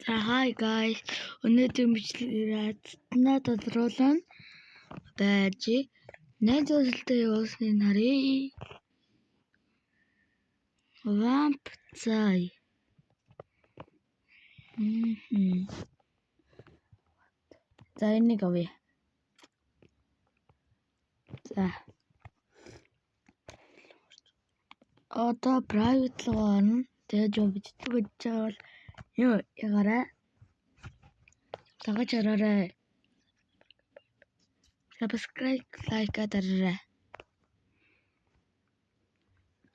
Hi guys. Өнөөдөр бичлэгээрээ тодруулна. Байж найз уулзалтаа явуулсныг харъя. Vamp цай. За энийг авъя. За. Одоо private руу орно. Тэгээд юу гэж байгаа бол ёо ягаарай. Лагаж ороорой. Subscribe, like дараарай.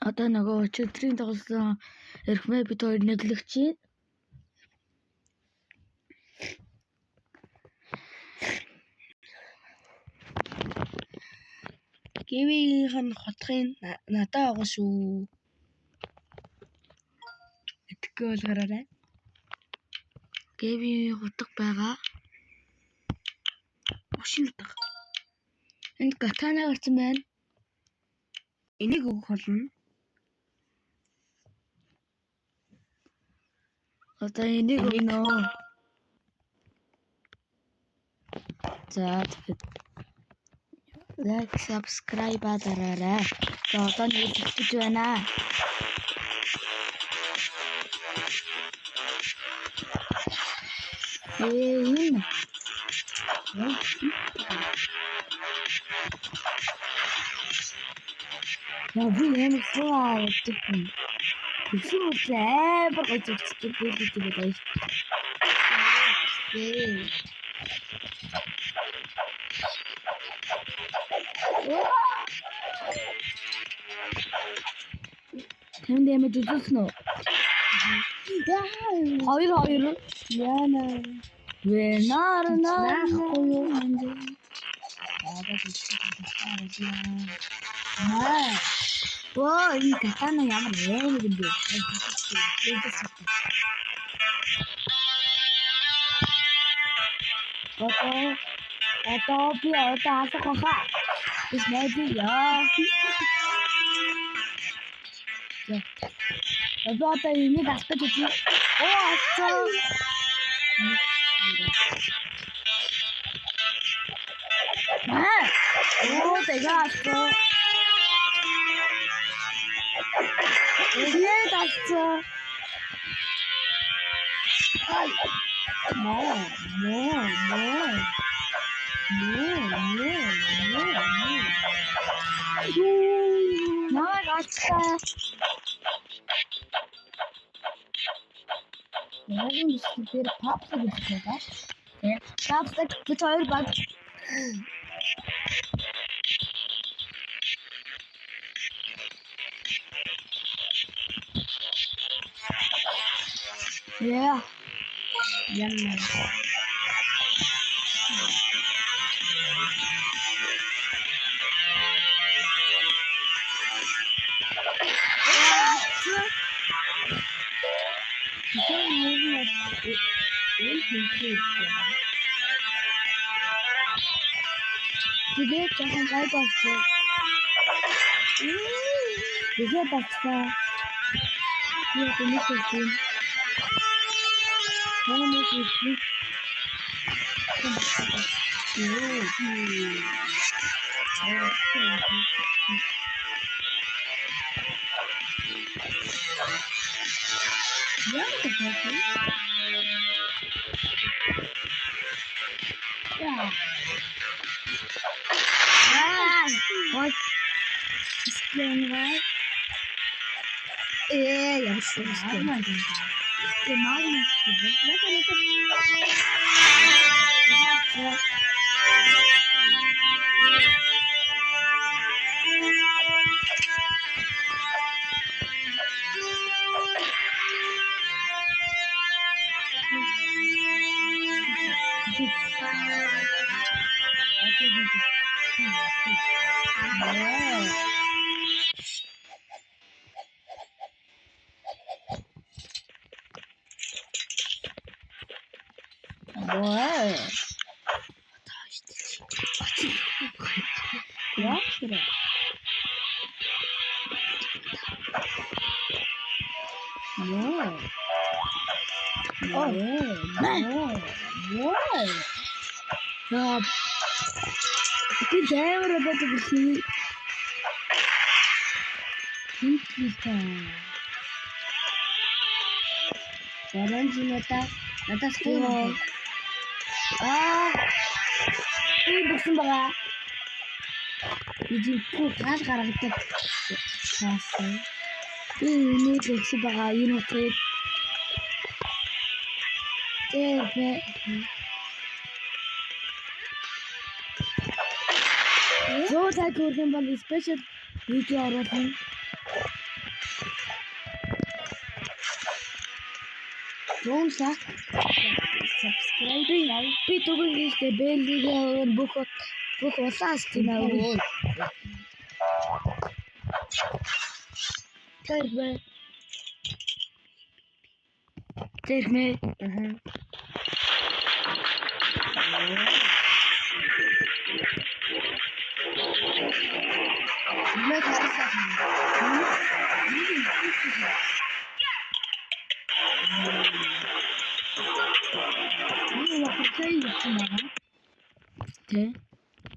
Одоо нөгөө өчигдрийн тоглосон эрхмээ бид хоёр нэглэх чинь. Гивийн хотхын надад байгаа шүү. Итгэхгүй болгоорой. Гивийн хотг байгаа. Машин утга. Энд катана гарсан байна. Энийг өгөх болно. Одоо энийг өгнө. За тэгээд like, subscribe дараарай. За одоо нэг хэлж байна. Я вижу слава тебе. Слушай, погоди, что ты делаешь? Hem de yemek ucuzsun. Hayır. Yani. Ve nar koyuyor bence. Wow, ini katana ямар юм бэ? Одоо би одоо алах баха. Биш найдаа яа. Одоо энийг асгаж үзье. Асцаа. Тэгээ асцаа. Энийг асцаа. Nereden düştükleri papsa gözüküyorlar. Papsa tutuyor bak. Yeah. Yummy. Тебе чахан гай болсон. Тэгээ бацгаа. Юу гэнэ тийм. Хоног их. What? Explain why? Я все знаю. Ты магнит. Яа. Би дэвэр болоод ирсэн. Оранж надаас гоё. Би бэлсэн байгаа. Би пүү таал гаргадаг. Хаасан. Би энэ бэлсэн байгаа. Энэ үтэй. Зөөлэй гүргэн бол спешиал видео оруулна. Don't like, subscribe, like. Би түгэл хийхдээ бэлгийн бүх улаас тийм аа. Тэрмээ.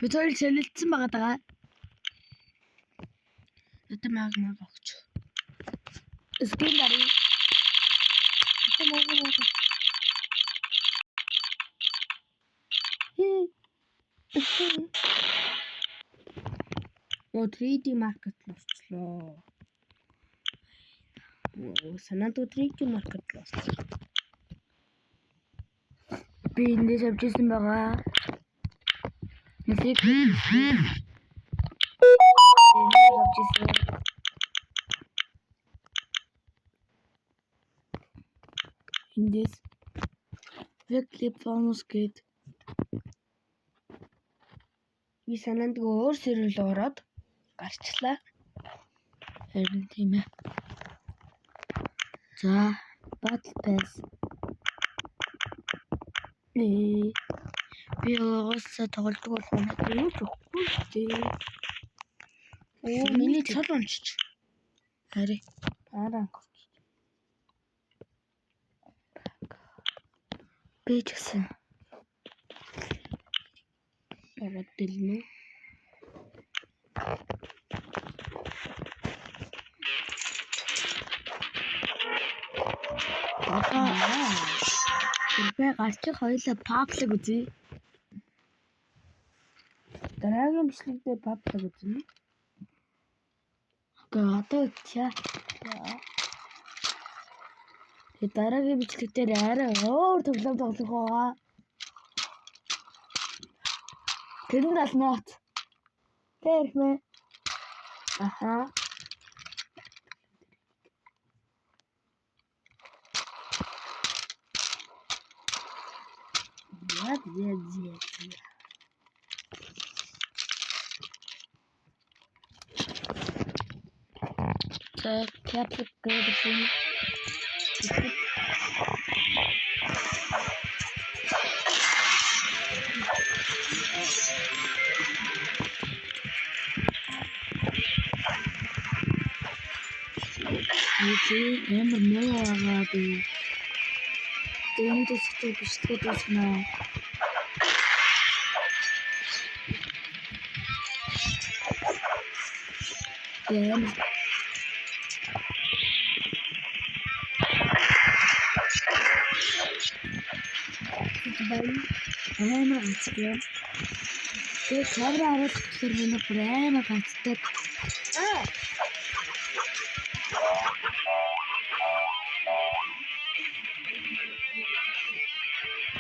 Би тэр сэлэлцсэн байгаа даа. Өтө магмаг огч. Скин дари. Оо 3D market болчлоо. Санаад 3D market болчлоо. Би эндээс авчихсан байгаа. Нэсийг эндээс clip bonus гээд би санаанд өөр сэрүүл ороод гарчлаа. харин тийм ээ. За, battle pass. Би уусаа тоглодог болохоор юу ч өгөхгүй. Оо миний цол унчиж. Харин Араа. би ч гэсэн Ороод дэлнэ. би гарчих хоёлаа паблик үзье. Дараагийн бичлэгдээ паблик үзнэ. Одоо чаа. Дараагийн бичлэг дээр арай өөр тоглоом тоглох байгаа. Тэрэн алнаач. Тэрмэ. Аха. Yeah. Так, паблик гэдэг. Эцэг амар муу байгаа би. Тэнд төстэй бичлэг дуусна. Амар ганцтай. Тэгээ камера харуулчихсан миний бүр амар ганцтай.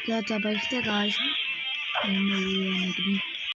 За баяртай guys. Энэ юу юм бэ?